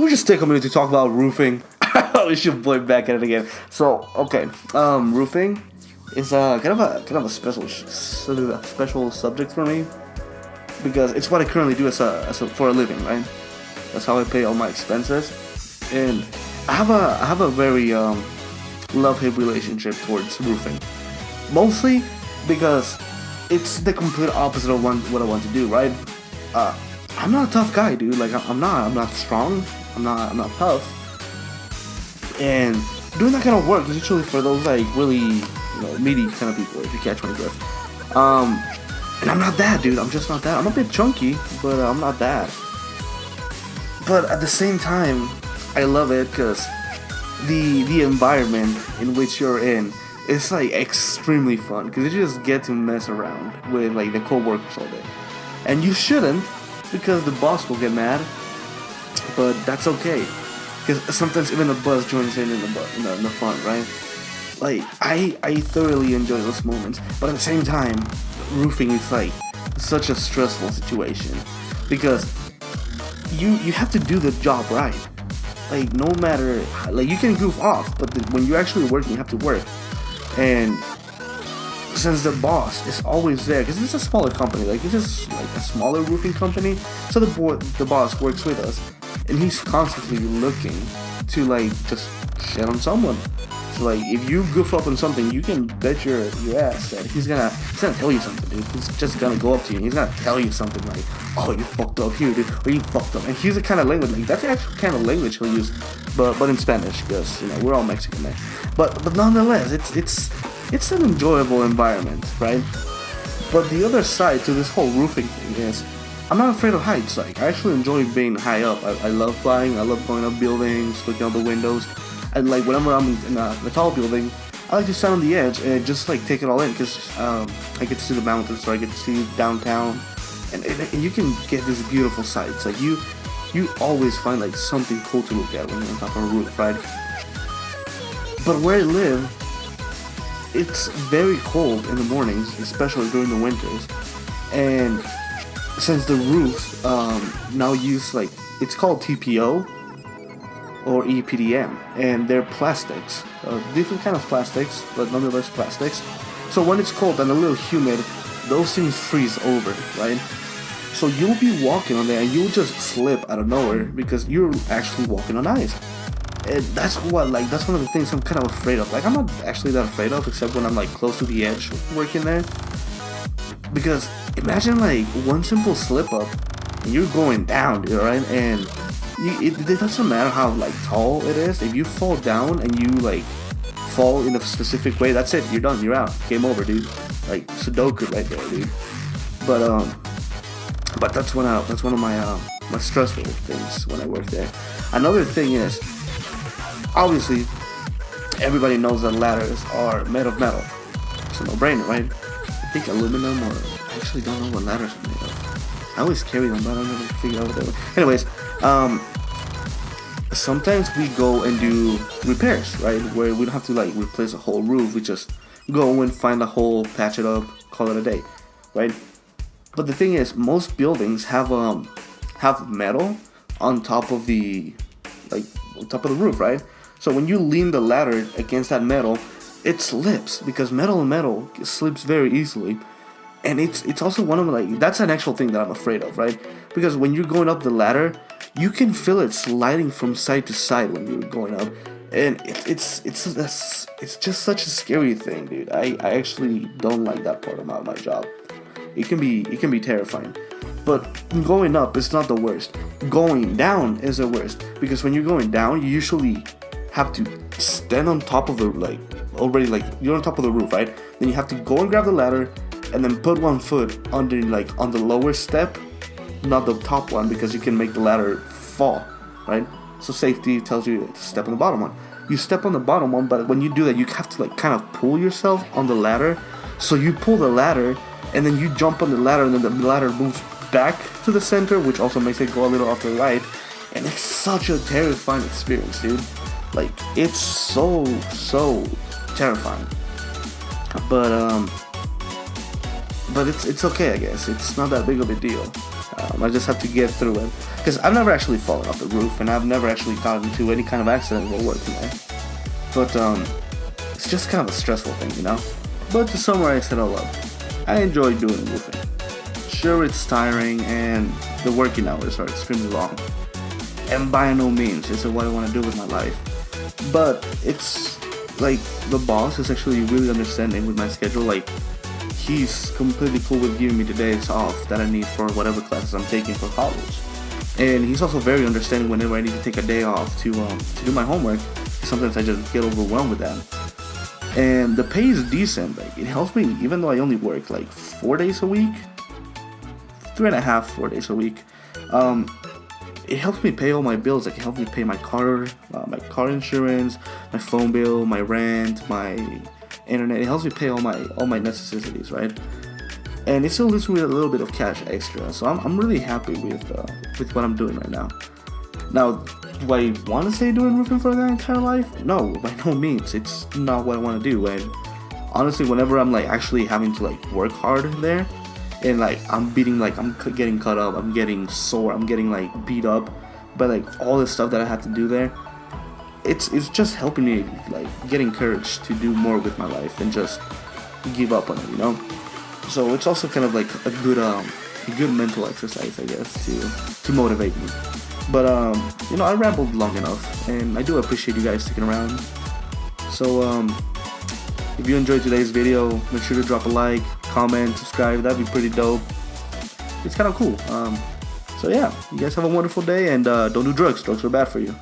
we just take a minute to talk about roofing? It's your boy back at it again. So, okay, roofing is kind of a special subject for me because it's what I currently do for a living, right? That's how I pay all my expenses, and I have a very love-hate relationship towards roofing, mostly because it's the complete opposite of what I want to do, right? I'm not a tough guy, dude. Like I'm not strong. I'm not tough. And doing that kind of work is usually for those like really meaty kind of people. If you catch my drift. And I'm not that, dude. I'm just not that. I'm a bit chunky, but I'm not that. But at the same time, I love it because the environment in which you're in is like extremely fun because you just get to mess around with like the co-workers all day, and you shouldn't because the boss will get mad, but that's okay because sometimes even the boss joins in the fun, right? Like I thoroughly enjoy those moments, but at the same time, roofing is like such a stressful situation because you have to do the job right. Like no matter, like you can goof off, but when you're actually working, you have to work. And since the boss is always there, because it's a smaller company, like it's just like a smaller roofing company, so the boss works with us, and he's constantly looking to like just shit on someone. So like if you goof up on something, you can bet your ass that he's gonna tell you something, dude. He's just gonna go up to you and he's gonna tell you something like, oh, you fucked up here, dude, or you fucked up. And he's the kind of language, like that's the actual kind of language he'll use, but in Spanish, because we're all Mexican, man. But nonetheless, it's an enjoyable environment, right? But the other side to this whole roofing thing is, I'm not afraid of heights. Like I actually enjoy being high up. I love flying. I love going up buildings, looking out the windows. And like whenever I'm in a tall building, I like to stand on the edge and just like take it all in because I get to see the mountains, so I get to see downtown, and you can get these beautiful sights. Like you always find like something cool to look at when you're on top of a roof, right? But where I live, it's very cold in the mornings, especially during the winters, and since the roofs now use like, it's called TPO or EPDM, and they're plastics, different kind of plastics, but nonetheless plastics. So when it's cold and a little humid, those things freeze over, right? So you'll be walking on there and you'll just slip out of nowhere because you're actually walking on ice. And that's one of the things I'm kind of afraid of. Like I'm not actually that afraid of, except when I'm like close to the edge working there. Because imagine like one simple slip up and you're going down, dude, right? And it doesn't matter how like tall it is. If you fall down and you like fall in a specific way, that's it. You're done. You're out. Game over, dude. Like Sudoku right there, dude. But that's one of my stressful things when I work there. Another thing is, obviously, everybody knows that ladders are made of metal. It's a no-brainer, right? I think aluminum, or I actually don't know what ladders are made of. I always carry them, but I never figure out what they were. Anyways, sometimes we go and do repairs, right? Where we don't have to like replace a whole roof. We just go and find a hole, patch it up, call it a day, right? But the thing is, most buildings have metal on top of the roof, right? So when you lean the ladder against that metal, it slips because metal and metal slips very easily. And it's also one of that's an actual thing that I'm afraid of, right? Because when you're going up the ladder, you can feel it sliding from side to side when you're going up, and it's just such a scary thing, dude. I actually don't like that part about my job. It can be terrifying. But going up is not the worst. Going down is the worst because when you're going down, you usually have to stand on top of the you're on top of the roof, right? Then you have to go and grab the ladder and then put one foot under on the lower step, not the top one, because you can make the ladder fall, right? So safety tells you to step on the bottom one. You step on the bottom one, but when you do that, you have to kind of pull yourself on the ladder. So you pull the ladder and then you jump on the ladder, and then the ladder moves back to the center, which also makes it go a little off the right. And it's such a terrifying experience, dude. Like it's so terrifying. But it's okay, I guess. It's not that big of a deal. I just have to get through it. because I've never actually fallen off the roof, and I've never actually gotten into any kind of accident while working there. But it's just kind of a stressful thing, you know. But to summarize it all up, I enjoy doing roofing. Sure, it's tiring, and the working hours are extremely long, and by no means is it what I want to do with my life. But it's like the boss is actually really understanding with my schedule. Like, he's completely cool with giving me the days off that I need for whatever classes I'm taking for college. And he's also very understanding whenever I need to take a day off to do my homework. Sometimes I just get overwhelmed with that. And the pay is decent. Like, it helps me, even though I only work like 4 days a week, 3.5, 4 days a week. It helps me pay all my bills. Like, it helps me pay my car insurance, my phone bill, my rent, my internet. It helps me pay all my necessities, right? And it still leaves me with a little bit of cash extra. So I'm really happy with what I'm doing right now. Now, do I want to stay doing roofing for the entire life? No, by no means. It's not what I want to do. And honestly, whenever I'm like actually having to like work hard there, and like I'm getting cut up, I'm getting sore, I'm getting like beat up by like all the stuff that I have to do there, it's just helping me like get encouraged to do more with my life and just give up on it, you know. So it's also kind of like a good mental exercise, I guess, to motivate me. But you know, I rambled long enough, and I do appreciate you guys sticking around. So if you enjoyed today's video, make sure to drop a like, comment, subscribe. That'd be pretty dope. It's kind of cool. So yeah, you guys have a wonderful day, and don't do drugs. Drugs are bad for you.